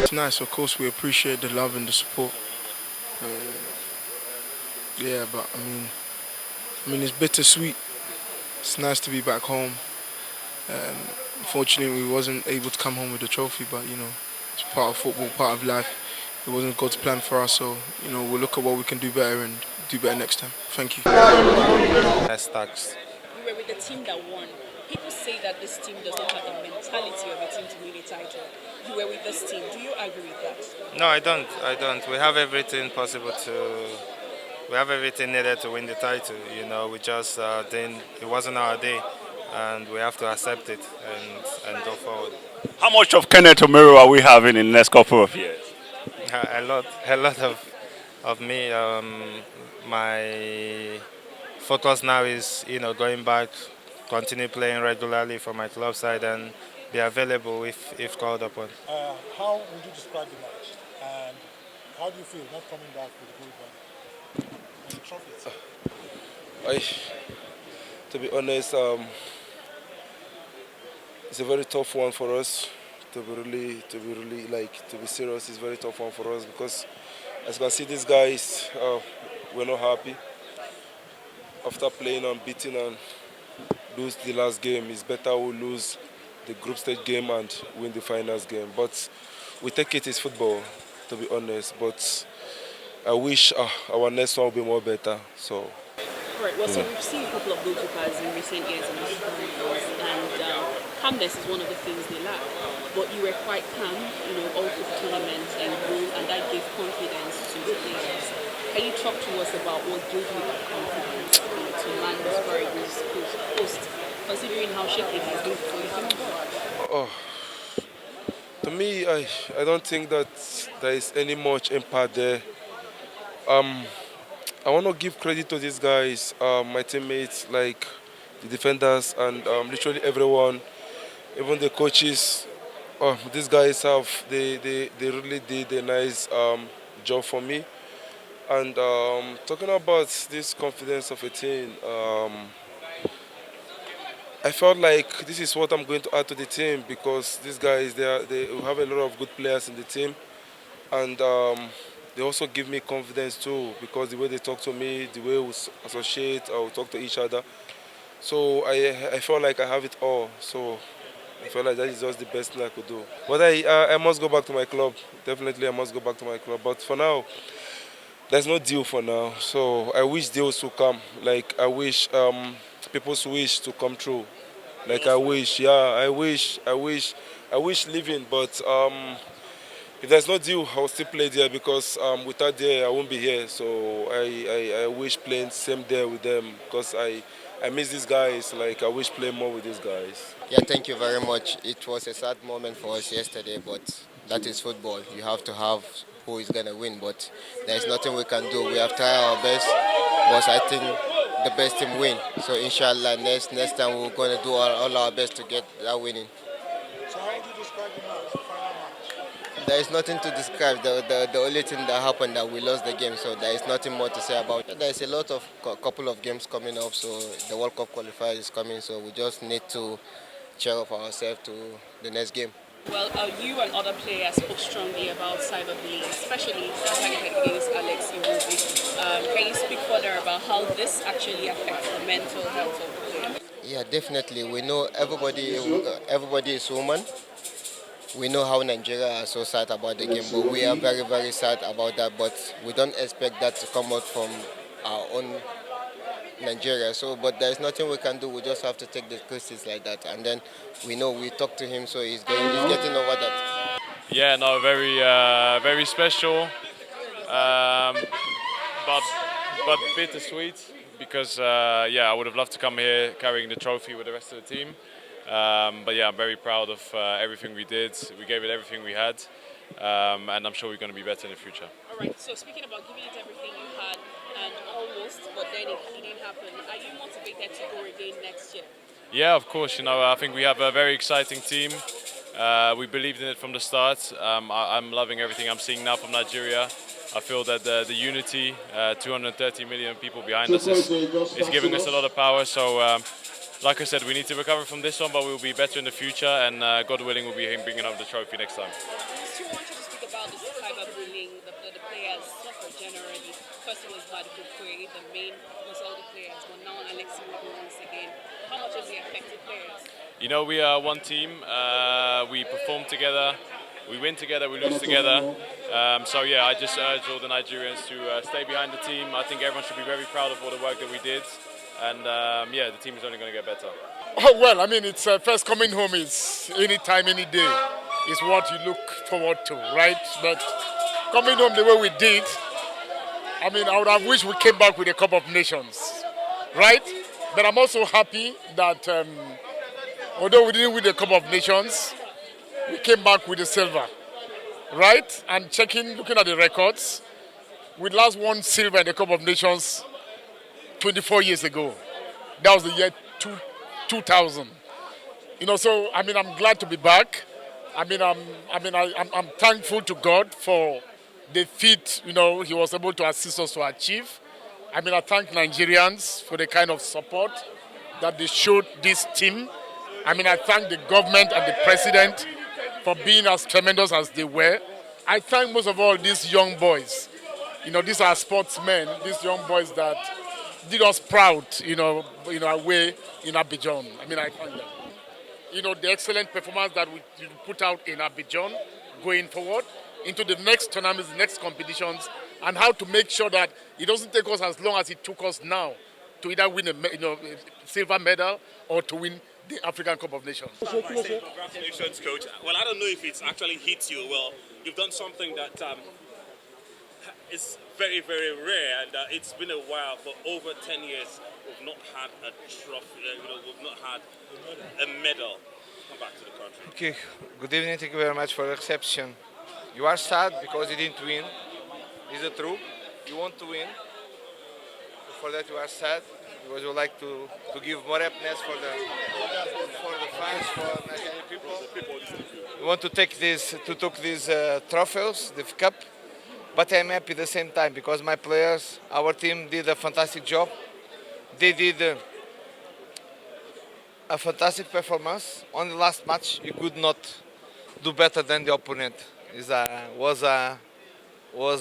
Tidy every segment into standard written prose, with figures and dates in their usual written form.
It's nice, of course. We appreciate the love and the support. Yeah, but it's bittersweet. It's nice to be back home. Unfortunately, we wasn't able to come home with the trophy, but it's part of football, part of life. It wasn't God's plan for us, so we'll look at what we can do better and do better next time. Thank you. Hashtags. You were with the team that won. People say that this team does not have the mentality of a team to win a title. You were with this team. Do you agree with that? No, I don't. We have everything possible we have everything needed to win the title. We just didn't. It wasn't our day, and we have to accept it and go forward. How much of Kenneth Omeru are we having in the next couple of years? A lot of me. My focus now is going back, continue playing regularly for my club side, and be available if called upon. How would you describe the match, and how do you feel not coming back with the gold medal? The trophy. To be honest, it's a very tough one for us. To be serious, it's a very tough one for us because, as you can see, these guys, we're not happy. After playing unbeaten and lose the last game, it's better we lose the group stage game and win the finals game. But we take it as football, to be honest. But I wish our next one will be more better. So. Right. Well, so we've seen a couple of goalkeepers in recent years in this tournament, and calmness is one of the things they lack. But you were quite calm, all through the tournament and that gave confidence to the players. Can you talk to us about what gave you that confidence to man this very post, considering how shaky it has been before you came on board? To me, I don't think that there is any much impact there. I want to give credit to these guys, my teammates, like the defenders and literally everyone, even the coaches. These guys they really did a nice job for me. And talking about this confidence of a team, I felt like this is what I'm going to add to the team because these guys, they have a lot of good players in the team. And they also give me confidence too because the way they talk to me, the way we associate or we talk to each other. So I felt like I have it all. So I felt like that is just the best thing I could do. But I must go back to my club. Definitely I must go back to my club. But for now, there's no deal for now. So I wish deals to come. Like I wish people's wish to come true. Like I wish living, but if there's no deal, I'll still play there because without there, I won't be here. So I wish playing same day with them because I miss these guys. Like I wish playing more with these guys. Yeah, thank you very much. It was a sad moment for us yesterday, but that is football. You have to have who is going to win, but there's nothing we can do. We have tried our best, but I think the best team win. So inshallah, next time we're going to do all our best to get that winning. So how would you describe the match, the final match? There is nothing to describe. The only thing that happened that we lost the game, so there is nothing more to say about it. There is a lot of couple of games coming up, so the World Cup qualifier is coming, so we just need to cheer up ourselves to the next game. Well, you and other players spoke strongly about cyberbullying, especially targeted against Alex Iwobi. Can you speak further about how this actually affects the mental health of the players? Yeah, definitely. We know everybody is human. We know how Nigeria are so sad about the game, but we are very, very sad about that. But we don't expect that to come out from our own Nigeria. But there's nothing we can do. We just have to take the criticism like that. And then we know we talk to him, so he's getting over that. Yeah, no, very special, but bittersweet because I would have loved to come here carrying the trophy with the rest of the team. But yeah, I'm very proud of everything we did. We gave it everything we had, and I'm sure we're going to be better in the future. All right, so speaking about giving it everything you had and almost, but then it didn't happen, are you motivated to go again next year? Yeah, of course. I think we have a very exciting team. We believed in it from the start. I'm loving everything I'm seeing now from Nigeria. I feel that the unity, 230 million people behind us, is giving us a lot of power. So like I said, we need to recover from this one, but we'll be better in the future, and God willing, we'll be bringing up the trophy next time. I want you to speak about the cyberbullying, the players suffer generally. First it was Radical Cote, the main was all the players, but now Alexi once again. How much has it affected players? You know, we are one team. We perform together. We win together, we lose together. So yeah, I just urge all the Nigerians to stay behind the team. I think everyone should be very proud of all the work that we did. And yeah, the team is only going to get better. Oh, well, I mean, it's first coming home is any time, any day is what you look forward to, right? But coming home the way we did, I mean, I would have wished we came back with a Cup of Nations, right? But I'm also happy that although we didn't win the Cup of Nations, we came back with the silver, right? And looking at the records, we last won silver in the Cup of Nations 24 years ago. That was the year 2000. You know, so I mean, I'm glad to be back. I'm thankful to God for the feat, you know, He was able to assist us to achieve. I mean, I thank Nigerians for the kind of support that they showed this team. I mean, I thank the government and the president for being as tremendous as they were. I thank most of all these young boys. You know, these are sportsmen, these young boys that did us proud, you know, away in Abidjan. I mean, I thank them. You know, the excellent performance that we put out in Abidjan going forward into the next tournaments, the next competitions, and how to make sure that it doesn't take us as long as it took us now to either win a silver medal or to win the African Cup of Nations. Congratulations, Coach. Well, I don't know if it's actually hit you. Well, you've done something that is very, very rare, and it's been a while. For over 10 years, we've not had a trophy. We've not had a medal. Come back to the country. Okay. Good evening. Thank you very much for the reception. You are sad because you didn't win. Is it true? You want to win. For that, you are sad. Because you like to give more happiness for the fans, for Nigerian people. We want to take these trophies, the cup, but I'm happy at the same time because my players, our team did a fantastic job. They did a fantastic performance. On the last match, you could not do better than the opponent. It was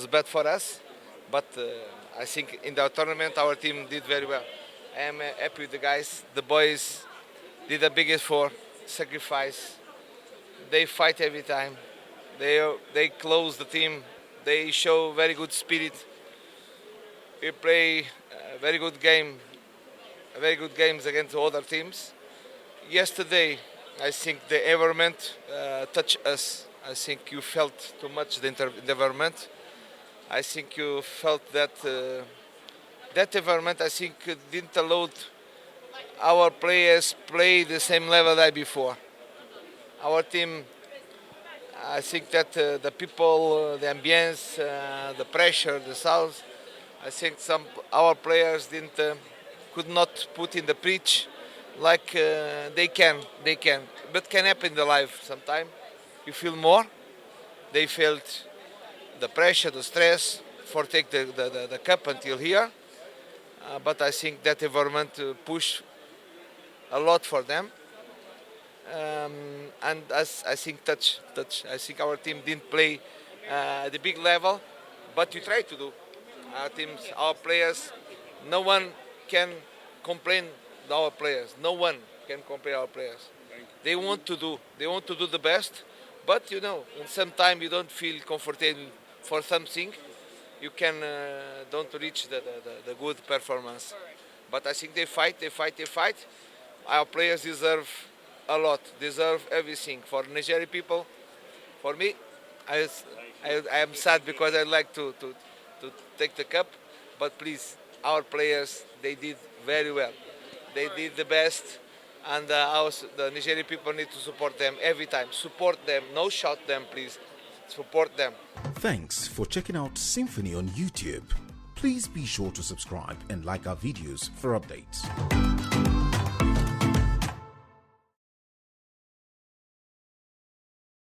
bad for us, but I think in the tournament our team did very well. I am happy with the guys. The boys did the biggest effort, sacrifice. They fight every time. They close the team. They show very good spirit. We play a very good games against other teams. Yesterday, I think the environment touched us. I think you felt too much the environment. I think you felt that. That environment, I think, didn't allow our players play the same level as before. Our team, I think that the people, the ambience, the pressure, the sound, I think our players could not put in the pitch like they can. But can happen in the life sometimes. You feel more. They felt the pressure, the stress for take the cup until here. But I think that environment pushed a lot for them, and as I think touch. I think our team didn't play at the big level, but we tried to do. Our teams, our players, no one can complain our players. No one can complain our players. They want to do the best, but you know, in some time you don't feel comfortable for something. You can don't reach the good performance. But I think they fight. Our players deserve a lot, deserve everything. For Nigerian people, for me, I am sad because I like to take the cup. But please, our players, they did very well. They did the best. And the Nigerian people need to support them every time. Support them, no shout them, please. Support them. Thanks for checking out SYMFONI on YouTube. Please be sure to subscribe and like our videos for updates.